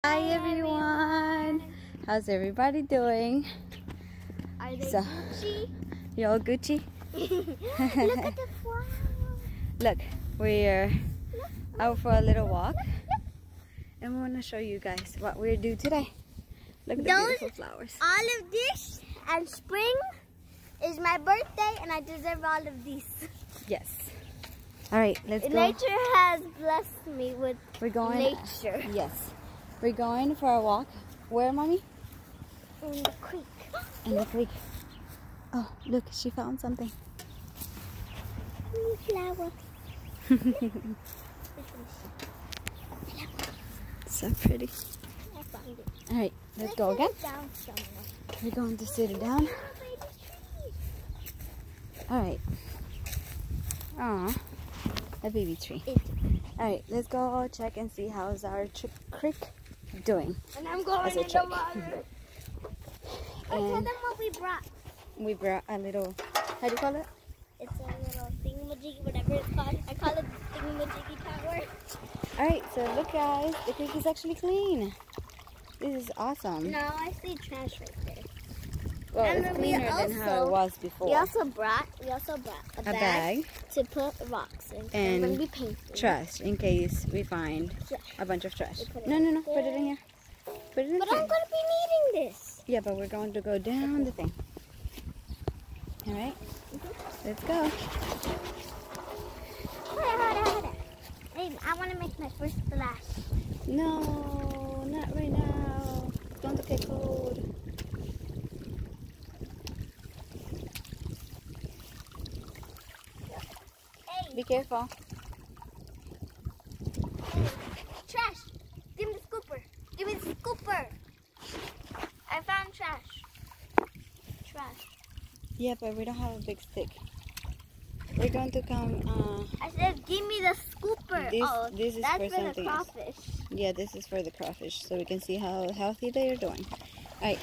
Hi everyone! How's everybody doing? Are they Gucci? You all Gucci? Look at the flower. Look, we're out for a little walk. And we want to show you guys what we're doing today. Look at the beautiful flowers. All of this and spring is my birthday and I deserve all of these. Yes. Alright, let's go. Nature has blessed me with nature. Yes. We're going for a walk. Where, Mommy? In the creek. In the creek. Oh, look, she found something. Flower. So pretty. I found it. Alright, let's go again. Down somewhere. We're going to sit it down. Alright. Aw, a baby tree. Alright, let's go check and see how's our creek doing. And I'm going in the water. Tell them what we brought. We brought a little, how do you call it? It's a little thingamajiggy, whatever it's called. I call it thingamajiggy tower. Alright, so look guys, the creek is actually clean. This is awesome. No, I see trash right there. Well, and it's cleaner than how it was before. We also brought a bag to put rocks in. And when we paint trash, in case we find a bunch of trash. No, put it in here. Put it in But I'm going to be needing this. Yeah, but we're going to go down the thing. Alright, let's go. Hold on. Hey, I want to make my first splash. No, not right now. It's going to get cold. Hey. Be careful. Trash. Give me the scooper. Give me the scooper. I found trash. Trash. Yeah, but we don't have a big stick. We're going to come. I said, give me the scooper. This is that's for for something the else. crawfish. Yeah, this is for the crawfish, so we can see how healthy they are doing. Alright.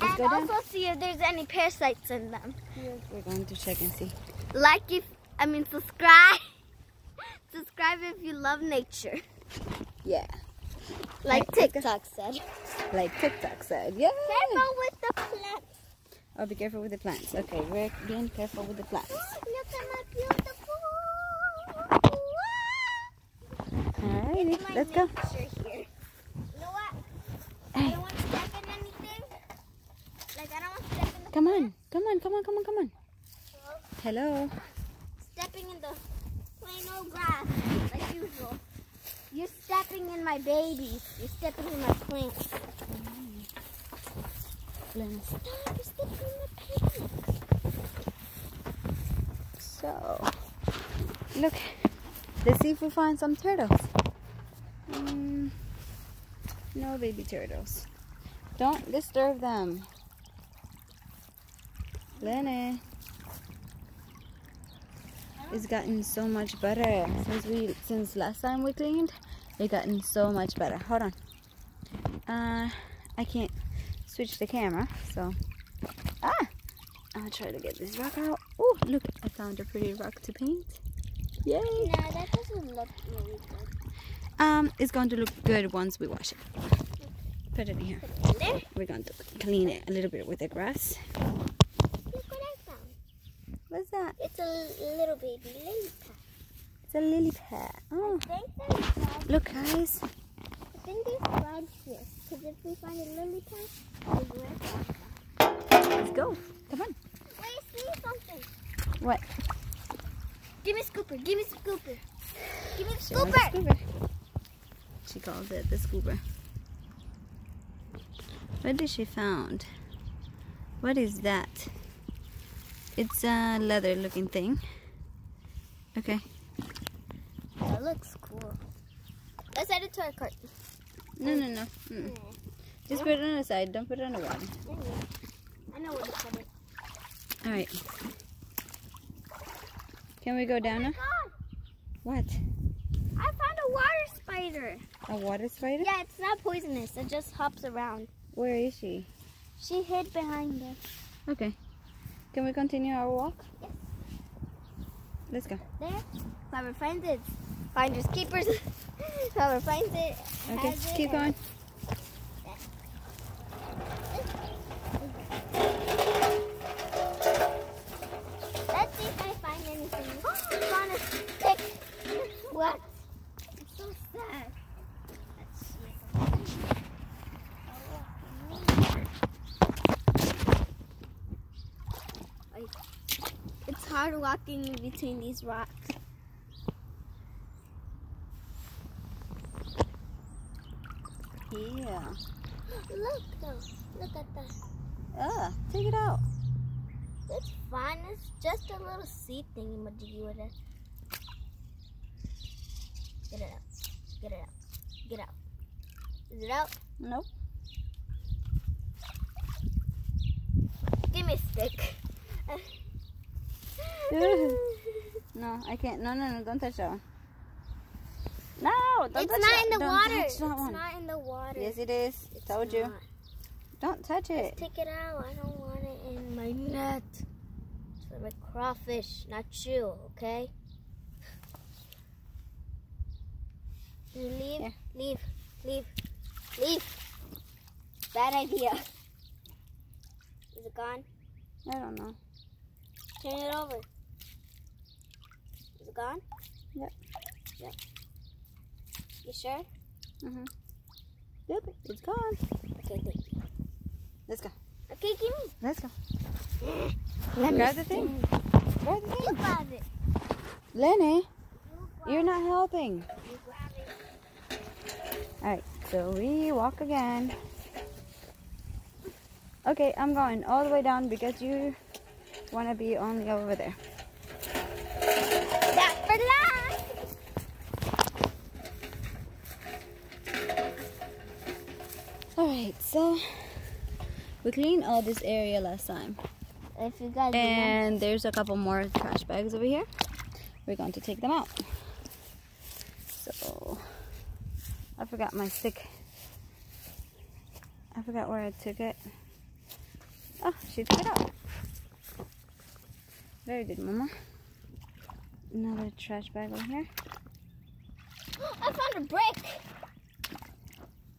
And also see if there's any parasites in them. Yes, we're going to check and see. Subscribe. Subscribe if you love nature. Yeah. Like TikTok said. Like TikTok said. Yeah. Careful with the plants. Oh, be careful with the plants. Okay, we're being careful with the plants. Look at my beautiful. Alrighty, let's go. Here. You know what? I don't want to step in anything. Like, I don't want to step in the Come on. Hello. Stepping in the plain old grass, like usual. You're stepping in my babies. You're stepping in my plants. Stop, you're stepping in my plants. So, look. Let's see if we find some turtles. No baby turtles. Don't disturb them. Lenny. It's gotten so much better since last time we cleaned. It's gotten so much better. Hold on. I can't switch the camera, so I'll try to get this rock out. Oh, look! I found a pretty rock to paint. Yay! No, that doesn't look really good. It's going to look good once we wash it. Put it in here. Put it in there. We're going to clean it a little bit with the grass. Look what I found. What's that? It's a little baby lily pad. It's a lily pad. Oh, look, guys. I think there's frogs here. Because if we find a lily pad, there's red frogs. Let's go. Come on. Wait, see something. What? Give me scooper. Give me scooper. Give me the She wants scooper. a scooper. She calls it the scooper. What did she found? What is that? It's a leather looking thing. Okay. That looks cool. Let's add it to our cart. No. Just put it on the side. Don't put it on the water. I know where to put it. Alright. Can we go down now? God, What? I found a water spider. A water spider? Yeah, it's not poisonous. It just hops around. Where is she? She hid behind us. Okay. Can we continue our walk? Yes. Let's go. There. Whoever finds it, Finders keepers. Whoever finds it. Okay, has it, keep going. Let's see if I find anything. Oh, I found a stick. What? I'm so sad. Let's see. It's hard walking in between these rocks. Yeah. Look though. Look at that. Take it out. It's fun. It's just a little seed thingy majiggy with it. Get it out. Get it out. Get out. Is it out? Nope. Give me a stick. No, I can't. No, don't touch that one. No, don't It's touch not that. in the Don't water. touch It's that one. not in the water. Yes, it is. It's Told you. not. Don't touch it. Take it out. I don't want it in my net. It's for my crawfish, not you, okay? You leave, Yeah. leave. Bad idea. Is it gone? I don't know. Turn it over. Is it gone? Yep. You sure? Yep, it's gone. Okay, thank you. Let's go. Okay, give me. Let's go. Let Grab the thing. Grab the You thing. grab it. Lenny, you're not helping. You grab it. Alright, so we walk again. Okay, I'm going all the way down because you want to be only over there. That for last. Alright, so we cleaned all this area last time. If you guys And there's a couple more trash bags over here. We're going to take them out. So, I forgot my stick. I forgot where I took it. Oh, she took it out. Very good, Mama. Another trash bag over here. I found a brick.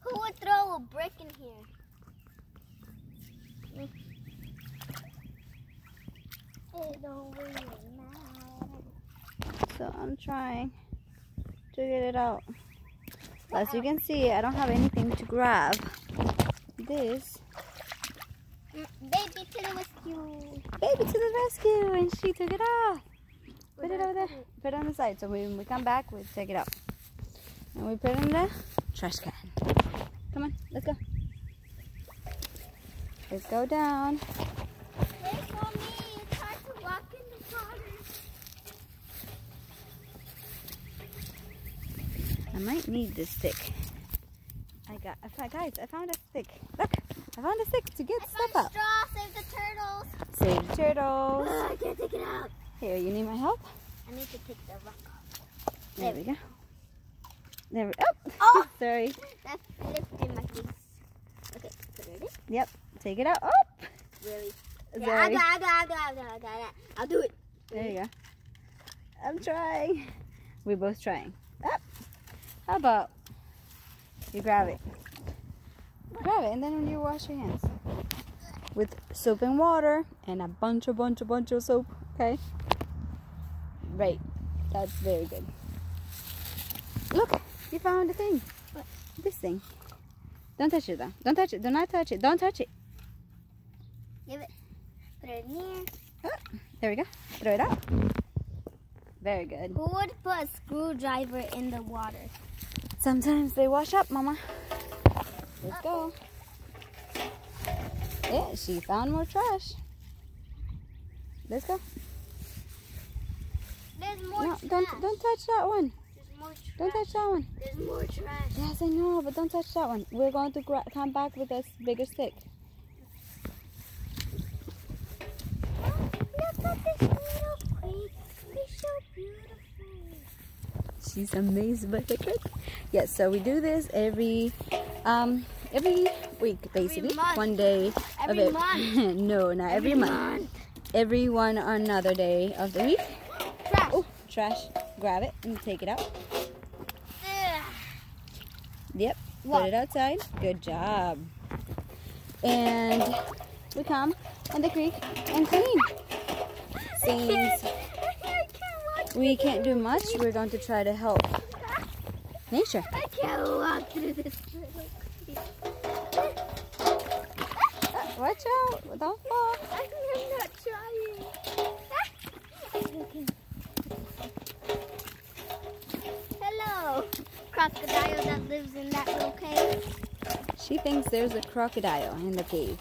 Who would throw a brick in here? It don't really matter. So I'm trying to get it out. As you can see, I don't have anything to grab. This Baby to the rescue. baby to the rescue, and she took it off. Put it over there. Put it on the side. So when we come back, we take it out. And we put it in the trash can. Come on, let's go. Let's go down. Wait for me. It's hard to walk in the water. I might need this stick. Guys, I found a stick. Look, I found a stick to get stuff out. Straw, save the turtles. Save the turtles. I can't take it out. Here, you need my help? I need to take the rock off. There we go. There we Oh! Sorry. That flipped in my face. Okay, put it in. Yep. Take it out. Oh! Really? Sorry. Yeah, I got it. I'll do it. There you go. I'm trying. We're both trying. Up. How about you grab it? Grab it, and then when you wash your hands with soap and water and a bunch of soap. Okay. Right. That's very good. Look, you found the thing. What? This thing. Don't touch it though. Don't touch it. Do not touch it. Don't touch it. Give it. Put it in here. Oh, there we go. Throw it out. Very good. Who would put a screwdriver in the water? Sometimes they wash up, Mama. Let's go. Yeah, she found more trash. Let's go. There's more No, trash. don't touch that one. There's more trash. Don't touch that one. There's more trash. Yes, I know, but don't touch that one. We're going to come back with a bigger stick. Look at this little queen. She's so beautiful. She's amazed by the trick. Yes, so we do this every week, basically. month. One day Every of it. month. No, not every month. Every one or another day of the week. Trash. Oh, trash. Grab it and take it out. Yep. What? Put it outside. Good job. And we come in the creek and clean. Since we can't do much, we're going to try to help nature. I can't walk through this little creek. Watch out. Don't fall. I'm not trying. Hello, crocodile that lives in that little cave. She thinks there's a crocodile in the cave.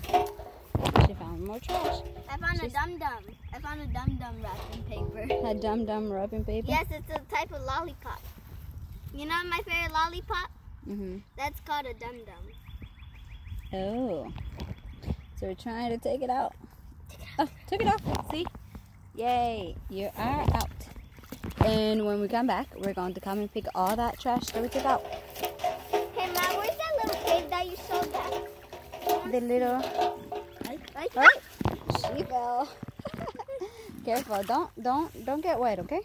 She found more trash. I found a dum-dum. I found a dum-dum wrapped in paper. A dum-dum wrapping paper? Yes, it's a type of lollipop. You know my favorite lollipop? Mm-hmm. That's called a dum-dum. Oh. So we're trying to take it out. Oh, took it off. See? Yay. You are out. And when we come back, we're going to come and pick all that trash that we took out. Hey, Ma, where's that little cave that you showed that? The little... Right? She fell. Careful. Don't get wet, okay?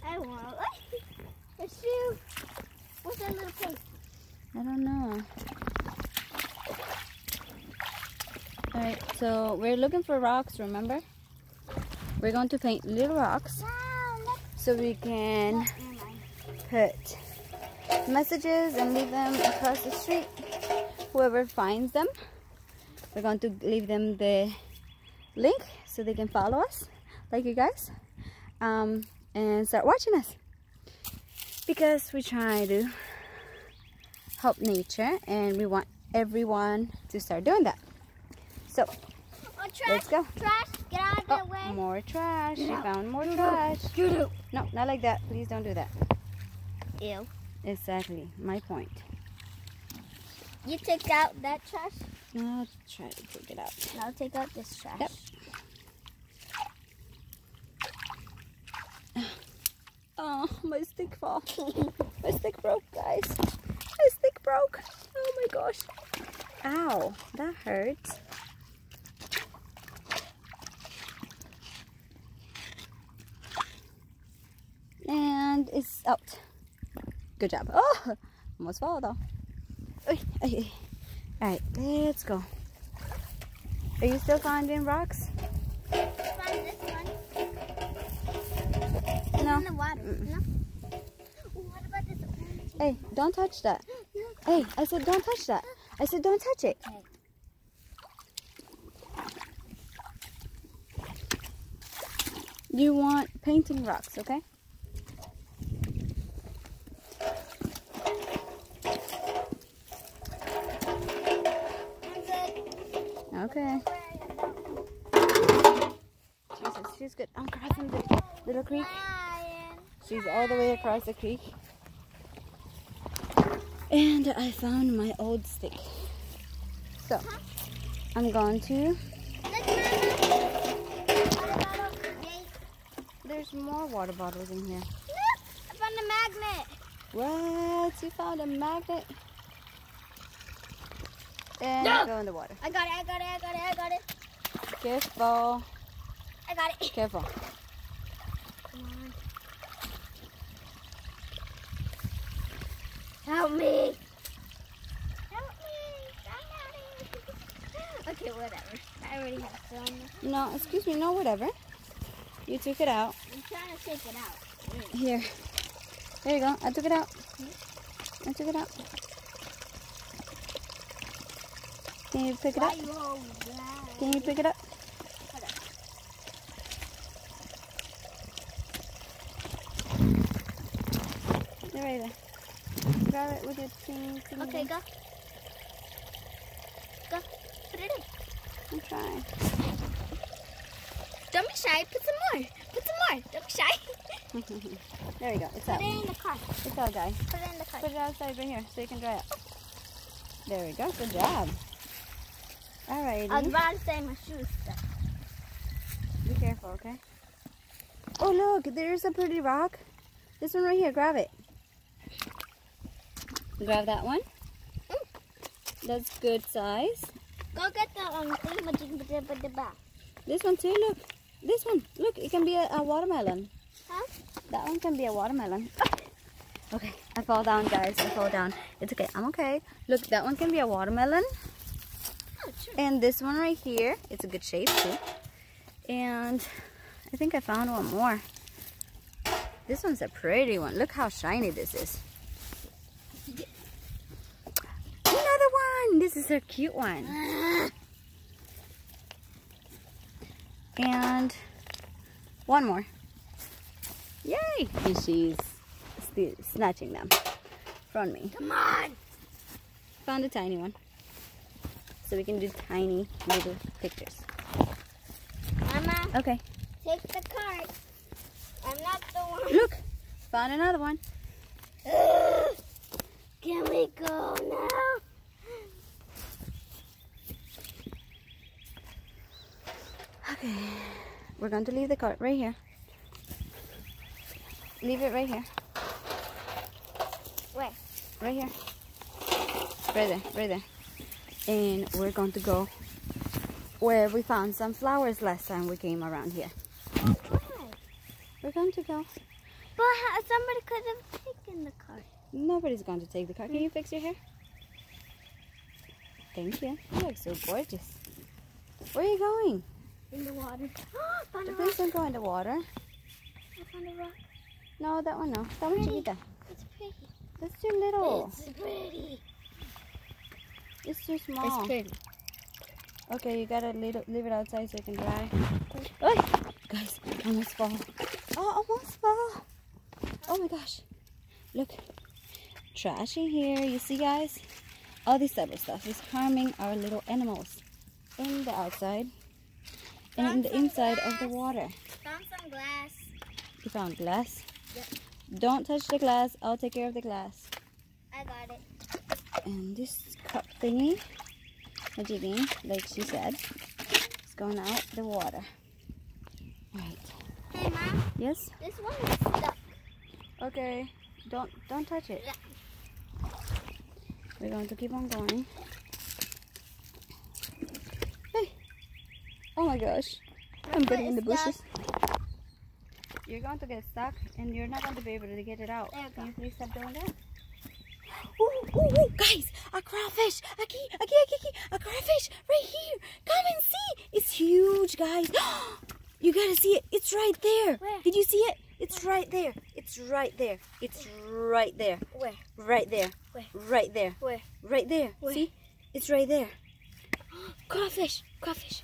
I won't. A shoe. What's that little cave? I don't know. Alright, so we're looking for rocks, remember? We're going to paint little rocks Wow, look. so we can put messages and leave them across the street. Whoever finds them, we're going to leave them the link so they can follow us, like you guys, and start watching us. Because we try to help nature and we want everyone to start doing that. So, Oh, trash, let's go. Trash, get out of the way. More trash. She found more trash. No, not like that. Please don't do that. Ew. Exactly. My point. You take out that trash? I'll try to take it out. I'll take out this trash. Yep. Oh, my stick fell. My stick broke, guys. My stick broke. Oh my gosh. Ow, that hurts. And it's out. Good job. Oh, almost fell though. Alright, let's go. Are you still finding rocks? Find this one. No. In the water. No. What about this orange? Hey, don't touch that. Hey, I said don't touch that. I said don't touch it. Okay. You want painting rocks, okay? Okay. Jesus, she's good. I'm crossing the little creek. She's all the way across the creek. And I found my old stick. So, I'm going to... There's more water bottles in here. Look, I found a magnet. What? You found a magnet? And No. go in the water. I got it, I got it, I got it, I got it. Careful. I got it. Careful. Come on. Help me. Help me. Okay, whatever. I already have some. No, excuse me. No, whatever. You took it out. I'm trying to take it out. Here. There you go. I took it out. I took it out. Can you pick it up? Can you pick it up? You're right there. Grab it with your teeny. Okay, go. Go. Put it in. I'm trying. Don't be shy. Put some more. Put some more. Don't be shy. There we go. It's Put out. it in the car. It's out, guys. Put it in the car. Put it outside right here so you can dry it. There we go. Good job. Alrighty. I was about to say my shoes stuck. Be careful, okay? Oh, look. There's a pretty rock. This one right here. Grab it. Grab that one. That's good size. Go get the thing. This one too, look. This one. Look, it can be a watermelon. Huh? That one can be a watermelon. Okay, I fall down, guys. I fall down. It's okay. I'm okay. Look, that one can be a watermelon. Oh, sure. And this one right here, it's a good shape too. And I think I found one more. This one's a pretty one. Look how shiny this is. Another one. This is a cute one. And one more. Yay! And she's still snatching them from me. Come on. Found a tiny one. So we can do tiny little pictures. Mama, Okay. take the cart. I'm not the one. Look! Found another one. Can we go now? Okay. We're going to leave the cart right here. Leave it right here. Where? Right here. Right there. Right there. And we're going to go where we found some flowers last time we came around here. Why? We're going to go. But somebody could have taken the cart. Nobody's going to take the car. Can you fix your hair? Thank you. You look so gorgeous. Where are you going? In the water. Found a rock. Please don't go in the water. I found a rock. No, that one no. That one chiquita. It's pretty. That's too little. It's pretty. It's too small. It's pretty. Okay, you gotta leave it outside so it can dry. Oh, guys, almost fall. Oh, almost fall. Oh my gosh. Look. Trash in here. You see, guys? All this type of stuff is harming our little animals in the outside and in the inside of the water. Found some glass. You found glass? Yep. Don't touch the glass. I'll take care of the glass. I got it. And this cup thingy, a jigging, like she said, is going out the water. Right. Hey, Mom. Yes? This one is stuck. Okay. Don't touch it. Yeah. We're going to keep on going. Hey! Oh my gosh. I'm getting in the bushes. You're going to get stuck and you're not going to be able to get it out. There you go. Can you please stop doing that? Ooh, guys, a crawfish, a crawfish right here. Come and see. It's huge, guys. You gotta see it. It's right there. Where? Did you see it? It's right there. It's right there. It's right there. Where? Right there. Where? Right there. Where? Right there. Where? See? It's right there. Crawfish. Crawfish.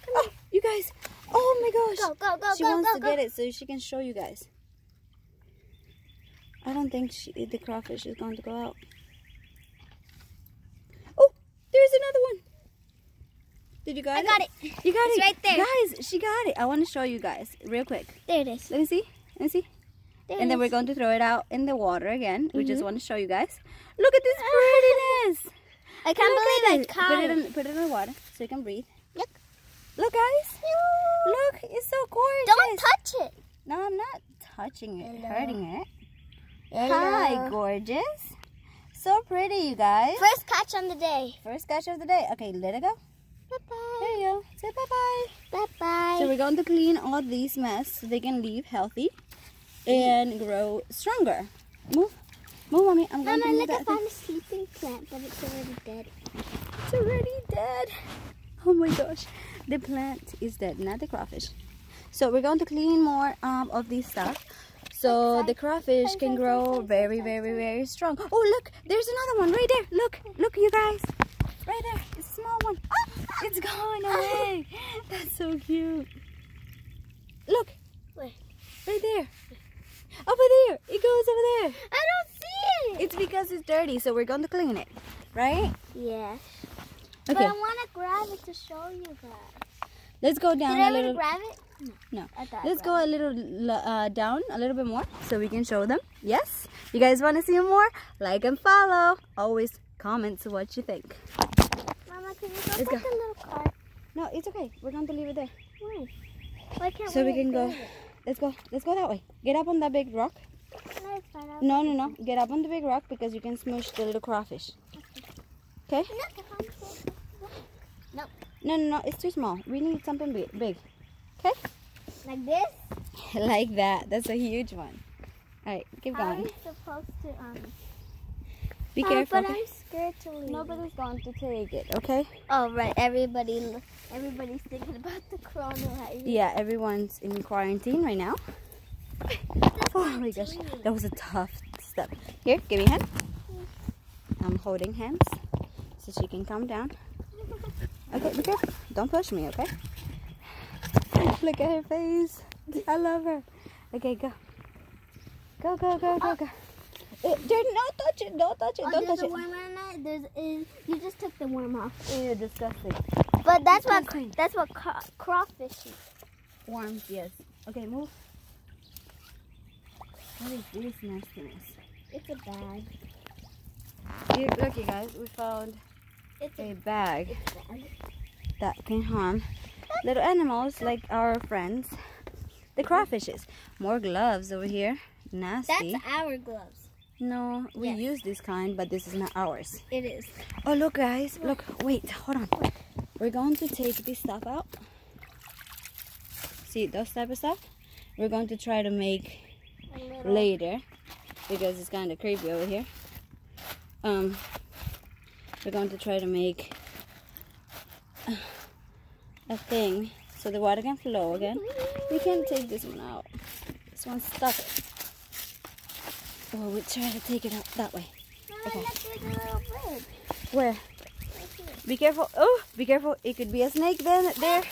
Oh, you guys. Oh my gosh. Go, She wants to get it so she can show you guys. I don't think the crawfish is going to go out. Oh, there's another one. Did you got it? I got it. You got It's it. right there. Guys, she got it. I want to show you guys real quick. There it is. Let me see. Let me see. There And it then we're is. going to throw it out in the water again. We just want to show you guys. Look at this prettiness. I can't believe I caught Put it in the water so you can breathe. Look. Look, guys. Look, it's so gorgeous. Don't touch it. No, I'm not touching it, Hello. hurting it. Hello. Hi, gorgeous. So pretty, you guys. First catch on the day. First catch of the day. Okay, let it go. Bye-bye. There you go. Say bye-bye. Bye-bye. So we're going to clean all these mess so they can leave healthy and grow stronger. Move. Move, Mommy. I'm going Mama, to move look, I that found a sleeping plant, but it's already dead. It's already dead. Oh my gosh. The plant is dead, not the crawfish. So we're going to clean more of this stuff so the crawfish can grow very, very, very strong. Oh, look. There's another one right there. Look. Look, you guys. Right there. It's a small one. Oh, it's going away. That's so cute. Look. Where? Right there. Over there. It goes over there. I don't see it. It's because it's dirty, so we're going to clean it. Right? Yes. Okay. But I want to grab it to show you guys. Let's go Did down I a already little. grab it? No. I thought Let's I go a little down a little bit more so we can show them. Yes? You guys want to see more? Like and follow. Always comment what you think. Mama, can you go Let's put go. the little cart? No, it's okay. We're going to leave it there. Why? Why can't So we can go. grab it? Let's go. Let's go that way. Get up on that big rock. No, it's fine. I'll No, get no, no. Get up on the big rock because you can smush the little crawfish. Okay? it. Look, I found it. Nope. No, no, no. It's too small. We need something big. Okay? Like this? Like that. That's a huge one. Alright, keep How are going. we supposed to Be careful. But Okay? I'm scared to leave. Nobody's going to take it, okay? Oh right, everybody's thinking about the coronavirus. Yeah, everyone's in quarantine right now. Oh my gosh, that was a tough step. Here, give me a hand. I'm holding hands so she can calm down. Okay, be careful. Don't push me, okay? Look at her face. I love her. Okay, go. Go, go, go, go, go. Don't touch it. Don't touch it. Don't touch There's a it. worm on it. You just took the worm off. Ew, disgusting. But that's Disgusting. what crawfish is. Worms, yes. Okay, move. What is this nastiness? It's a bag. Look, you guys, we found It's a bag It's a bag. that can harm little animals like our friends, the crawfishes. More gloves over here. Nasty. That's our gloves. No, we Yes. use this kind, but this is not ours. It is. Oh, look, guys. Look, wait, hold on. We're going to take this stuff out. See, those type of stuff? We're going to try to make A little. later because it's kind of creepy over here. We're going to try to make a thing so the water can flow again. We can't take this one out. This one's stuck. Oh, we'll try to take it out that way. Okay. That's like a little bridge. Where? Right here. Be careful. Oh, be careful. It could be a snake then there.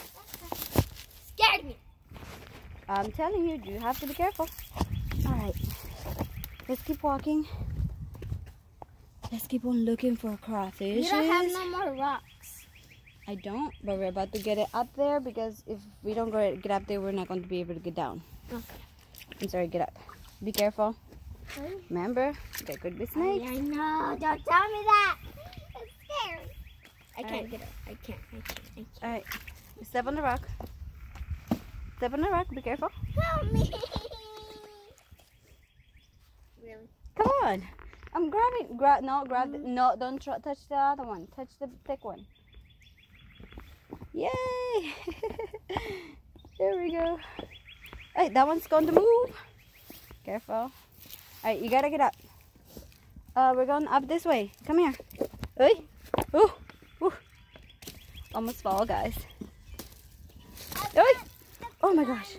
Scared me. I'm telling you, you have to be careful. All right. Let's keep walking. Let's keep on looking for crawfish. You don't have no more rocks. I don't, but we're about to get it up there because if we don't get up there, we're not going to be able to get down. Okay. I'm sorry, get up. Be careful. Remember, there could be snakes. I know. Don't tell me that. It's scary. I can't Alright. get up. I can't. All right, step on the rock. Step on the rock. Be careful. Help me. Really? Come on. I'm grabbing. No, don't touch the other one. Touch the thick one. Yay! There we go. Hey, that one's going to move. Careful. All right, you gotta get up. We're going up this way. Come here. Hey. Ooh. Ooh. Almost fall, guys. Hey. Oh my gosh.